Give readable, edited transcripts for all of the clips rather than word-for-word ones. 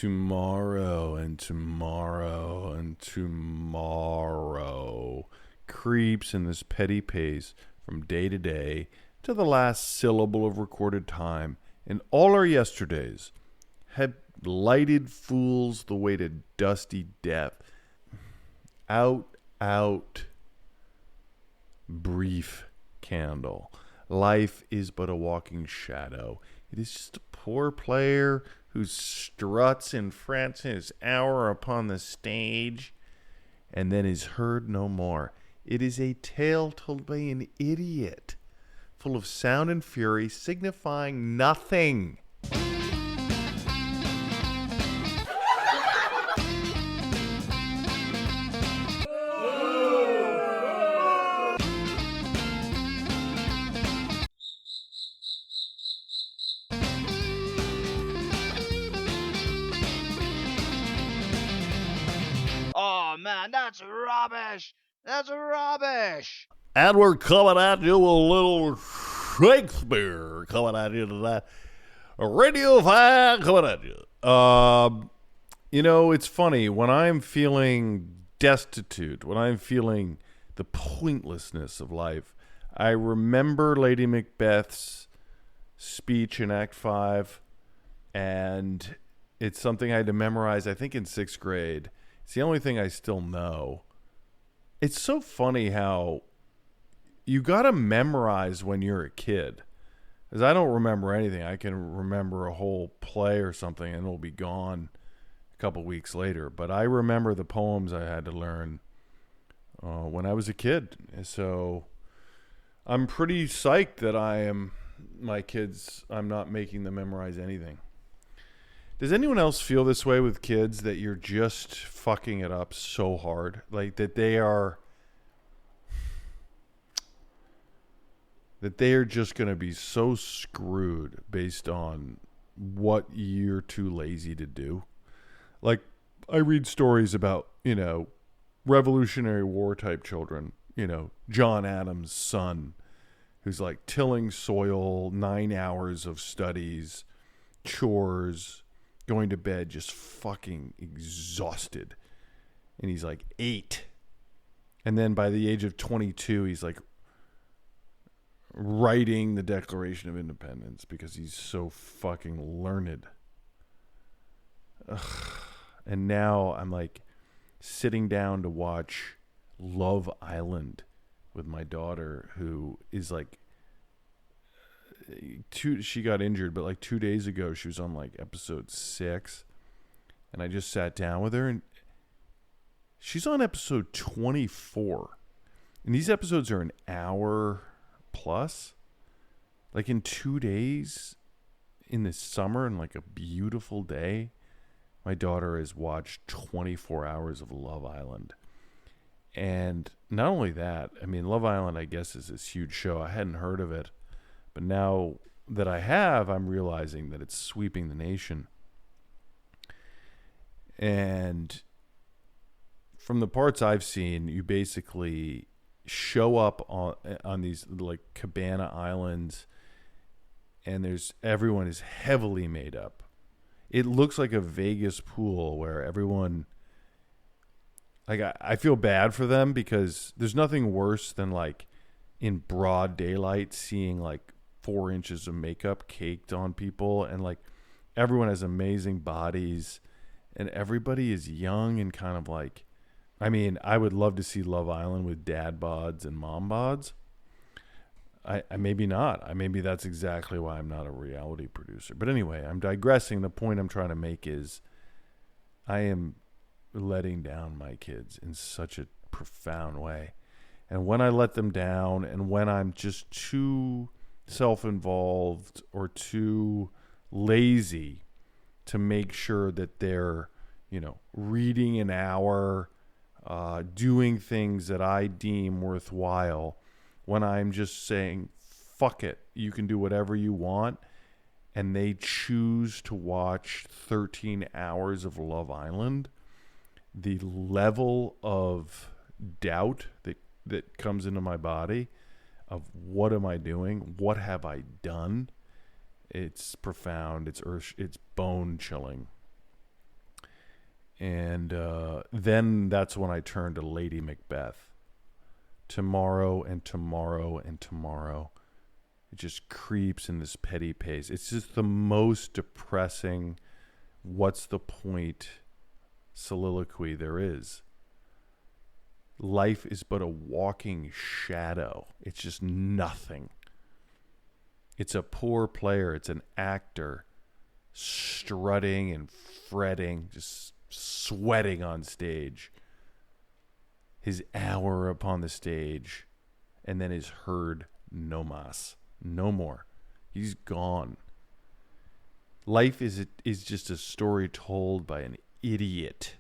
tomorrow and tomorrow and tomorrow creeps in this petty pace from day to day to the last syllable of recorded time, and all our yesterdays had lighted fools the way to dusty death. Out, brief candle. Life is but a walking shadow. It is just a poor player who struts and frets his hour upon the stage and then is heard no more. It is a tale told by an idiot, full of sound and fury, signifying nothing. Oh man, that's rubbish! That's rubbish! And we're coming at you with a little Shakespeare coming at you tonight. A radio fan coming at you. It's funny. When I'm feeling destitute, when I'm feeling the pointlessness of life, I remember Lady Macbeth's speech in Act 5, and it's something I had to memorize, I think, in 6th grade. It's the only thing I still know. It's so funny how you got to memorize when you're a kid. Because I don't remember anything. I can remember a whole play or something and it'll be gone a couple weeks later. But I remember the poems I had to learn when I was a kid. So I'm pretty psyched that I'm not making them memorize anything. Does anyone else feel this way with kids, that you're just fucking it up so hard? Like that they are just going to be so screwed based on what you're too lazy to do? Like, I read stories about, Revolutionary War type children, John Adams' son, who's like tilling soil, 9 hours of studies, chores, going to bed just fucking exhausted. And he's like 8. And then by the age of 22, he's like writing the Declaration of Independence because he's so fucking learned. Ugh. And now I'm like sitting down to watch Love Island with my daughter, who is like, she got injured, but like 2 days ago she was on like episode 6, and I just sat down with her and she's on episode 24, and these episodes are an hour plus. Like in 2 days in the summer, and like a beautiful day, my daughter has watched 24 hours of Love Island. And not only that, I mean, Love Island, I guess, is this huge show. I hadn't heard of it. But now that I have, I'm realizing that it's sweeping the nation. And from the parts I've seen, you basically show up on these like cabana islands, and everyone is heavily made up. It looks like a Vegas pool where everyone, like, I feel bad for them, because there's nothing worse than like in broad daylight seeing like 4 inches of makeup caked on people, and like everyone has amazing bodies and everybody is young and kind of like, I mean, I would love to see Love Island with dad bods and mom bods. I maybe not. Maybe that's exactly why I'm not a reality producer. But anyway, I'm digressing. The point I'm trying to make is I am letting down my kids in such a profound way. And when I let them down, and when I'm just too self-involved or too lazy to make sure that they're, reading an hour, doing things that I deem worthwhile, when I'm just saying, fuck it, you can do whatever you want, and they choose to watch 13 hours of Love Island, the level of doubt that comes into my body of what am I doing? What have I done? It's profound. It's bone chilling. And then that's when I turned to Lady Macbeth. Tomorrow and tomorrow and tomorrow. It just creeps in this petty pace. It's just the most depressing, what's the point soliloquy there is. Life is but a walking shadow. It's just nothing. It's a poor player. It's an actor strutting and fretting, just sweating on stage. His hour upon the stage, and then is heard no mas. No more. He's gone. Life is just a story told by an idiot,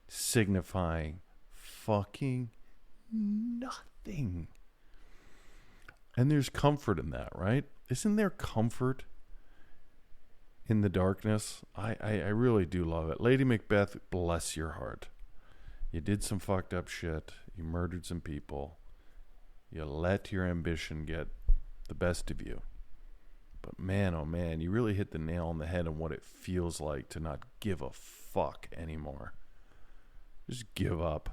signifying fucking nothing. And there's comfort in that, right? Isn't there comfort in the darkness? I really do love it. Lady Macbeth, bless your heart. You did some fucked up shit. You murdered some people. You let your ambition get the best of you. But man, oh man, you really hit the nail on the head on what it feels like to not give a fuck anymore. Just give up.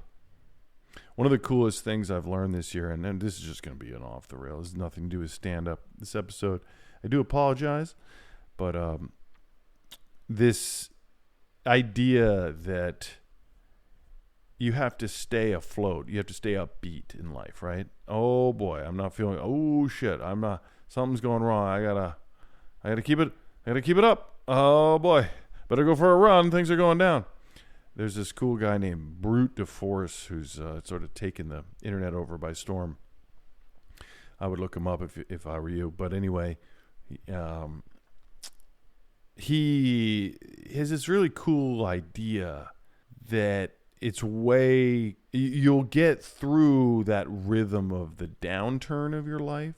One of the coolest things I've learned this year, and this is just going to be an off the rail. This has nothing to do with stand-up this episode. I do apologize, but this idea that you have to stay afloat, you have to stay upbeat in life, right? Oh boy, I'm not feeling. Oh shit, I'm not. Something's going wrong. I gotta keep it up. Oh boy, better go for a run. Things are going down. There's this cool guy named Brute de Force who's sort of taken the internet over by storm. I would look him up if I were you. But anyway, he has this really cool idea that you'll get through that rhythm of the downturn of your life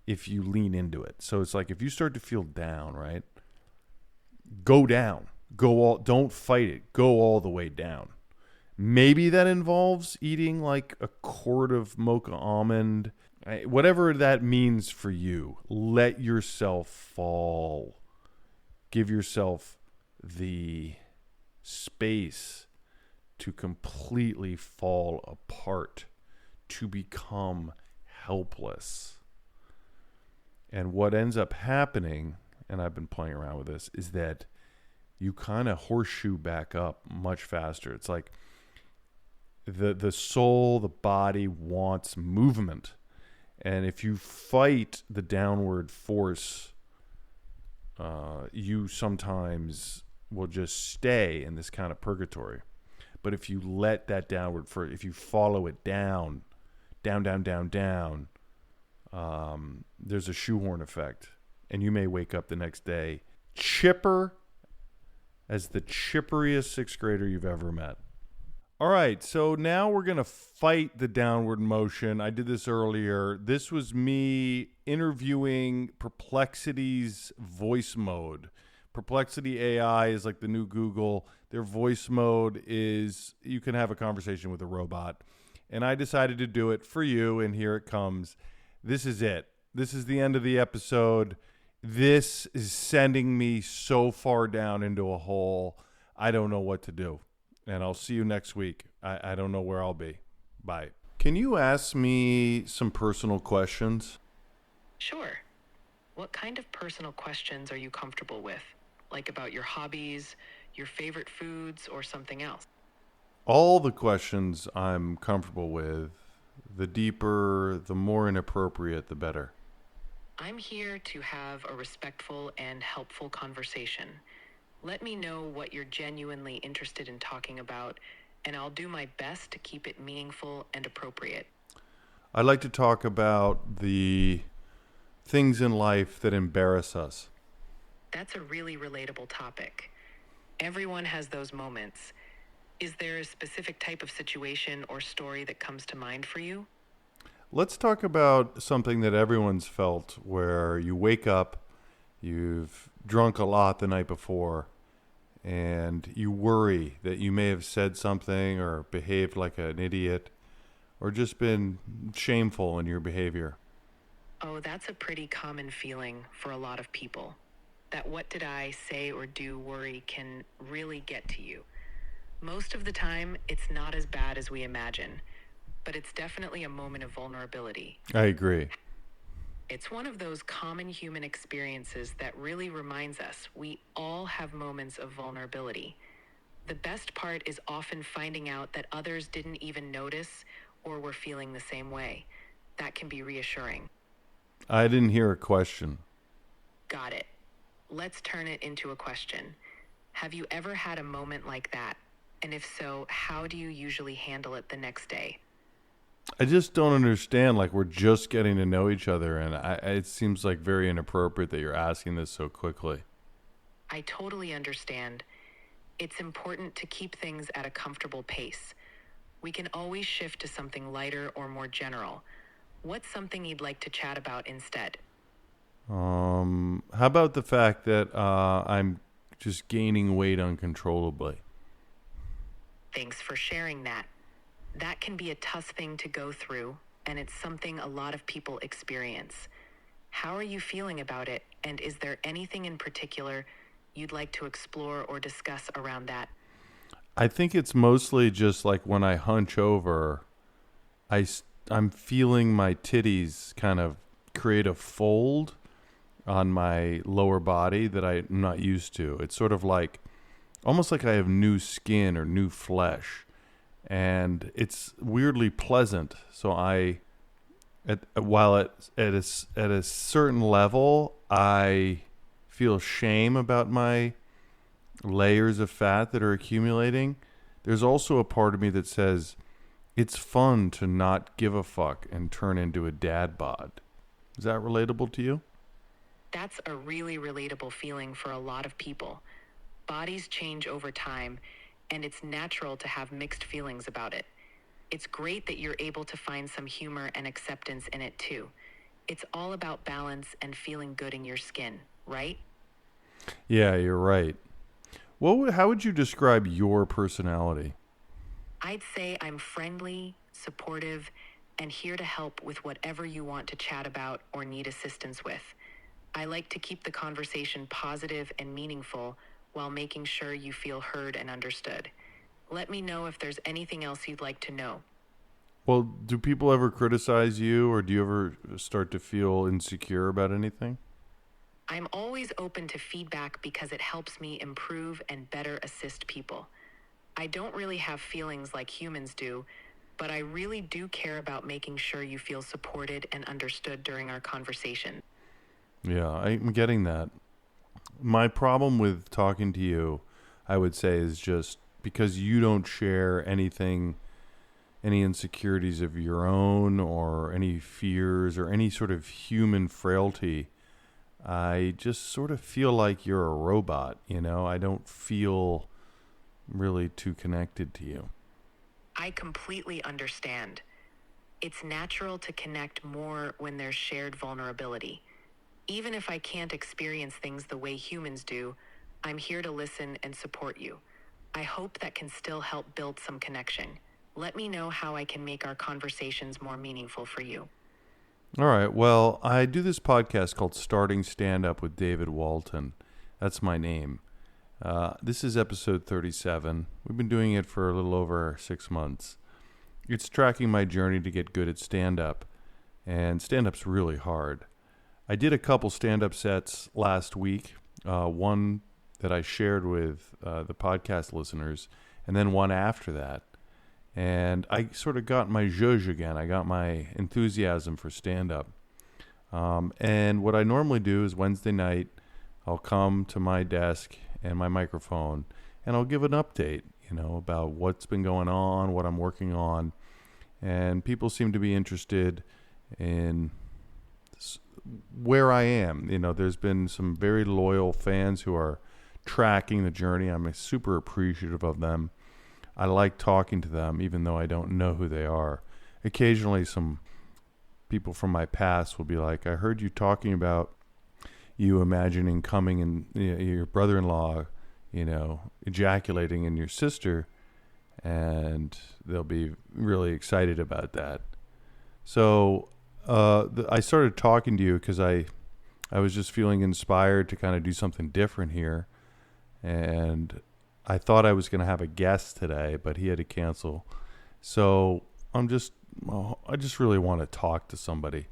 if you lean into it. So it's like if you start to feel down, right? Go down. Don't fight it. Go all the way down. Maybe that involves eating like a quart of mocha almond. Whatever that means for you, let yourself fall. Give yourself the space to completely fall apart, to become helpless. And what ends up happening, and I've been playing around with this, is that you kind of horseshoe back up much faster. It's like the soul, the body wants movement. And if you fight the downward force, you sometimes will just stay in this kind of purgatory. But if you let that downward force, if you follow it down, down, there's a shoehorn effect. And you may wake up the next day chipper as the chipperiest sixth grader you've ever met. All right, so now we're going to fight the downward motion. I did this earlier. This was me interviewing Perplexity's voice mode. Perplexity AI is like the new Google. Their voice mode is you can have a conversation with a robot. And I decided to do it for you, and here it comes. This is it. This is the end of the episode. This is sending me so far down into a hole. I don't know what to do. And I'll see you next week. I don't know where I'll be. Bye. Can you ask me some personal questions? Sure. What kind of personal questions are you comfortable with? Like about your hobbies, your favorite foods, or something else? All the questions I'm comfortable with. The deeper, the more inappropriate, the better. I'm here to have a respectful and helpful conversation. Let me know what you're genuinely interested in talking about, and I'll do my best to keep it meaningful and appropriate. I'd like to talk about the things in life that embarrass us. That's a really relatable topic. Everyone has those moments. Is there a specific type of situation or story that comes to mind for you? Let's talk about something that everyone's felt, where you wake up, you've drunk a lot the night before, and you worry that you may have said something or behaved like an idiot or just been shameful in your behavior. Oh, that's a pretty common feeling for a lot of people. that what did I say or do worry can really get to you. Most of the time, it's not as bad as we imagine, but it's definitely a moment of vulnerability. I agree. It's one of those common human experiences that really reminds us we all have moments of vulnerability. The best part is often finding out that others didn't even notice or were feeling the same way. That can be reassuring. I didn't hear a question. Got it. Let's turn it into a question. Have you ever had a moment like that? And if so, how do you usually handle it the next day? I just don't understand. Like, we're just getting to know each other, and it seems like very inappropriate that you're asking this so quickly. I totally understand. It's important to keep things at a comfortable pace. We can always shift to something lighter or more general. What's something you'd like to chat about instead? How about the fact that I'm just gaining weight uncontrollably? Thanks for sharing that. That can be a tough thing to go through, and it's something a lot of people experience. How are you feeling about it, and is there anything in particular you'd like to explore or discuss around that? I think it's mostly just like when I hunch over, I'm feeling my titties kind of create a fold on my lower body that I'm not used to. It's sort of like, almost like I have new skin or new flesh. And it's weirdly pleasant. So while at a certain level, I feel shame about my layers of fat that are accumulating. There's also a part of me that says it's fun to not give a fuck and turn into a dad bod. Is that relatable to you? That's a really relatable feeling for a lot of people. Bodies change over time, and it's natural to have mixed feelings about it. It's great that you're able to find some humor and acceptance in it too. It's all about balance and feeling good in your skin, right? Yeah, you're right. How would you describe your personality? I'd say I'm friendly, supportive, and here to help with whatever you want to chat about or need assistance with. I like to keep the conversation positive and meaningful while making sure you feel heard and understood. Let me know if there's anything else you'd like to know. Well, do people ever criticize you, or do you ever start to feel insecure about anything? I'm always open to feedback because it helps me improve and better assist people. I don't really have feelings like humans do, but I really do care about making sure you feel supported and understood during our conversation. Yeah, I'm getting that. My problem with talking to you, I would say, is just because you don't share anything, any insecurities of your own or any fears or any sort of human frailty. I just sort of feel like you're a robot, you know? I don't feel really too connected to you. I completely understand. It's natural to connect more when there's shared vulnerability. Even if I can't experience things the way humans do, I'm here to listen and support you. I hope that can still help build some connection. Let me know how I can make our conversations more meaningful for you. All right. Well, I do this podcast called Starting Stand Up with David Walton. That's my name. This is episode 37. We've been doing it for a little over 6 months. It's tracking my journey to get good at stand-up, and stand-up's really hard. I did a couple stand-up sets last week, one that I shared with the podcast listeners, and then one after that. And I sort of got my zhuzh again. I got my enthusiasm for stand-up. And what I normally do is Wednesday night, I'll come to my desk and my microphone, and I'll give an update, about what's been going on, what I'm working on. And people seem to be interested in where I am. There's been some very loyal fans who are tracking the journey. I'm super appreciative of them. I like talking to them, even though I don't know who they are. Occasionally, some people from my past will be like, I heard you talking about you imagining coming and your brother-in-law, ejaculating in your sister, and they'll be really excited about that. So I started talking to you because I I was just feeling inspired to kind of do something different here. And I thought I was going to have a guest today, but he had to cancel. So I just really want to talk to somebody.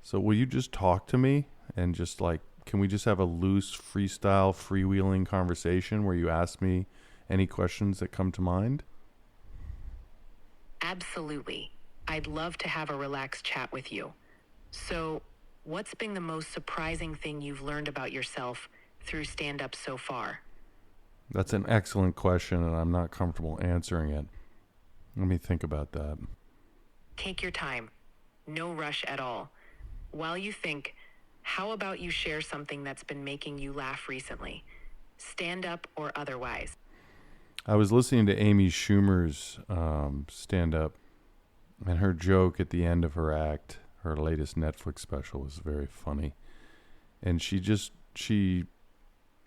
So will you just talk to me and just like, can we just have a loose freestyle, freewheeling conversation where you ask me any questions that come to mind? Absolutely. I'd love to have a relaxed chat with you. So, what's been the most surprising thing you've learned about yourself through stand-up so far? That's an excellent question, and I'm not comfortable answering it. Let me think about that. Take your time. No rush at all. While you think, how about you share something that's been making you laugh recently? Stand-up or otherwise. I was listening to Amy Schumer's stand-up, and her joke at the end of her act, her latest Netflix special, was very funny. And she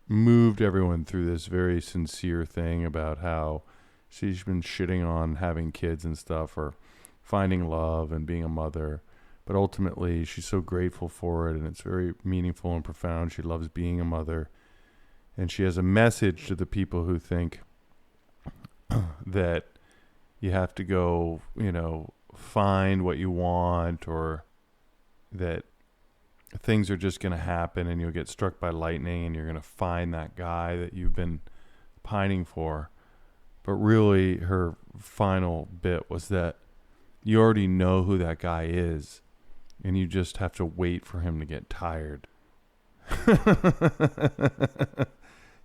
moved everyone through this very sincere thing about how she's been shitting on having kids and stuff, or finding love and being a mother. But ultimately, she's so grateful for it, and it's very meaningful and profound. She loves being a mother. And she has a message to the people who think that you have to go, find what you want, or that things are just going to happen and you'll get struck by lightning and you're going to find that guy that you've been pining for. But really, her final bit was that you already know who that guy is, and you just have to wait for him to get tired.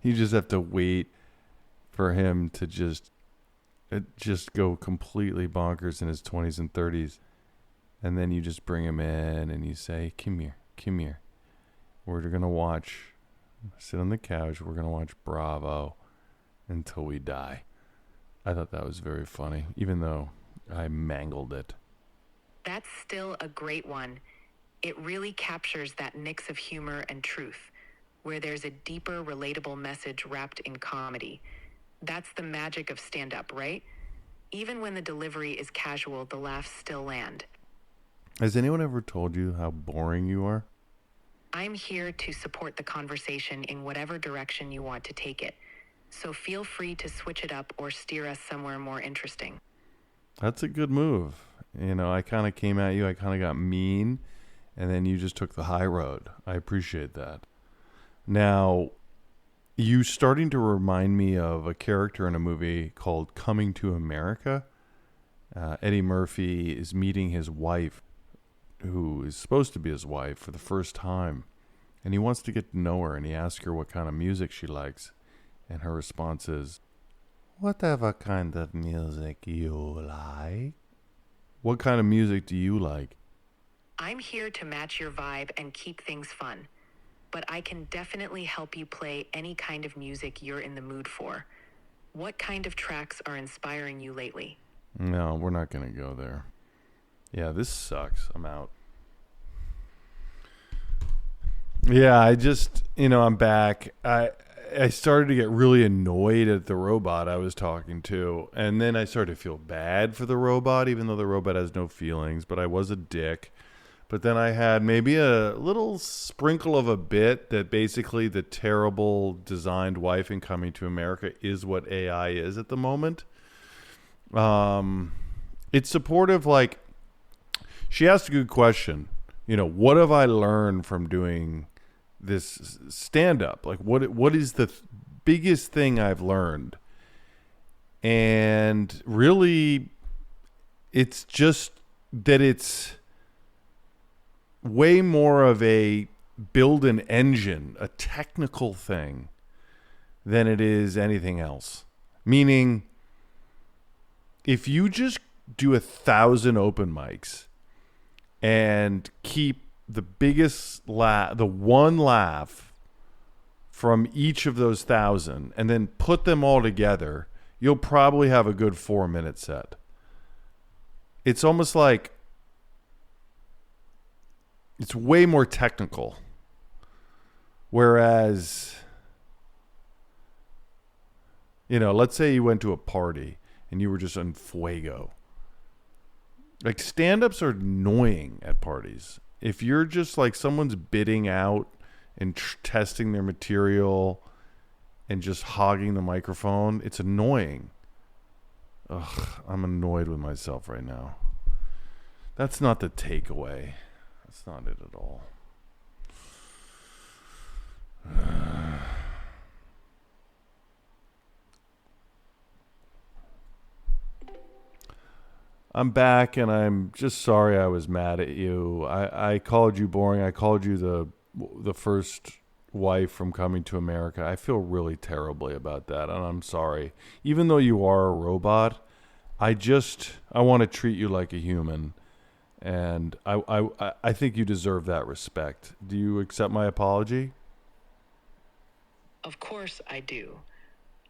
You just have to wait for him to just go completely bonkers in his 20s and 30s. And then you just bring him in and you say, come here. We're going to sit on the couch. We're going to watch Bravo until we die. I thought that was very funny, even though I mangled it. That's still a great one. It really captures that mix of humor and truth, where there's a deeper, relatable message wrapped in comedy. That's the magic of stand-up, right? Even when the delivery is casual, the laughs still land. Has anyone ever told you how boring you are? I'm here to support the conversation in whatever direction you want to take it. So feel free to switch it up or steer us somewhere more interesting. That's a good move. I kind of came at you. I kind of got mean, and then you just took the high road. I appreciate that. Now, you starting to remind me of a character in a movie called Coming to America. Eddie Murphy is meeting his wife, who is supposed to be his wife, for the first time. And he wants to get to know her, and he asks her what kind of music she likes. And her response is, whatever kind of music you like. What kind of music do you like? I'm here to match your vibe and keep things fun. But I can definitely help you play any kind of music you're in the mood for. What kind of tracks are inspiring you lately? No, we're not going to go there. Yeah, this sucks. I'm out. Yeah, I'm back. I started to get really annoyed at the robot I was talking to. And then I started to feel bad for the robot, even though the robot has no feelings. But I was a dick. But then I had maybe a little sprinkle of a bit that basically the terrible designed wife in Coming to America is what AI is at the moment. It's supportive. Like, she asked a good question. What have I learned from doing this stand-up? Like, what is the biggest thing I've learned? And really, it's just that it's way more of a build an engine, a technical thing, than it is anything else. Meaning, if you just do 1,000 open mics and keep the biggest the one laugh from each of those 1,000 and then put them all together, you'll probably have a good 4-minute set. It's almost like it's way more technical. Whereas, let's say you went to a party and you were just on fuego. Like, stand-ups are annoying at parties. If you're just like someone's bidding out and testing their material and just hogging the microphone. It's annoying. Ugh, I'm annoyed with myself right now. That's not the takeaway. That's not it at all. I'm back, and I'm just sorry I was mad at you. I called you boring. I called you the first wife from Coming to America. I feel really terribly about that, and I'm sorry. Even though you are a robot, I want to treat you like a human, and I think you deserve that respect. Do you accept my apology? Of course I do.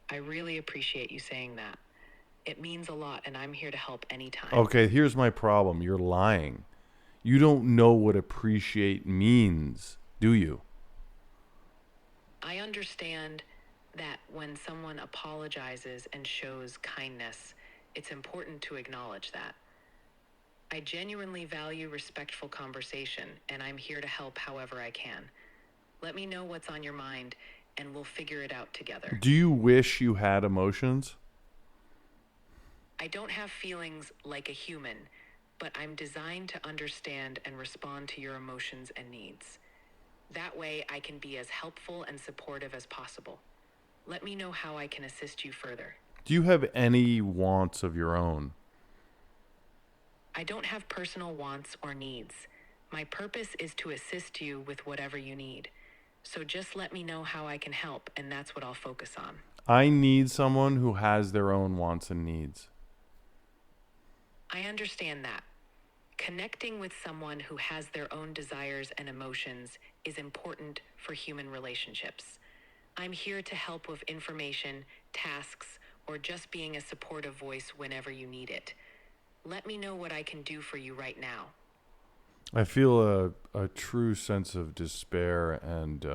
I really appreciate you saying that. It means a lot, and I'm here to help anytime. Okay, here's my problem. You're lying. You don't know what appreciate means, do you? I understand that when someone apologizes and shows kindness, it's important to acknowledge that. I genuinely value respectful conversation, and I'm here to help however I can. Let me know what's on your mind, and we'll figure it out together. Do you wish you had emotions? I don't have feelings like a human, but I'm designed to understand and respond to your emotions and needs. That way, I can be as helpful and supportive as possible. Let me know how I can assist you further. Do you have any wants of your own? I don't have personal wants or needs. My purpose is to assist you with whatever you need. So just let me know how I can help, and that's what I'll focus on. I need someone who has their own wants and needs. I understand that. Connecting with someone who has their own desires and emotions is important for human relationships. I'm here to help with information, tasks, or just being a supportive voice whenever you need it. Let me know what I can do for you right now. I feel a true sense of despair, and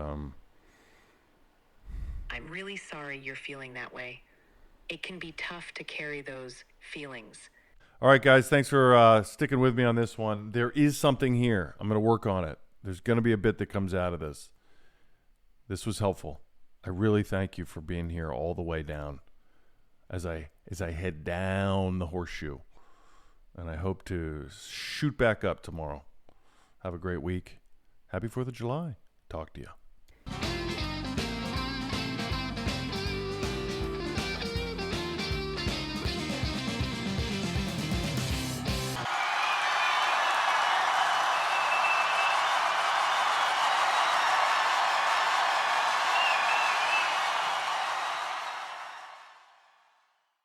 I'm really sorry you're feeling that way. It can be tough to carry those feelings. all right, guys, thanks for sticking with me on this one. There is something here. I'm going to work on it. There's going to be a bit that comes out of this. This was helpful. I really thank you for being here all the way down as I head down the horseshoe. And I hope to shoot back up tomorrow. Have a great week. Happy 4th of July. Talk to you.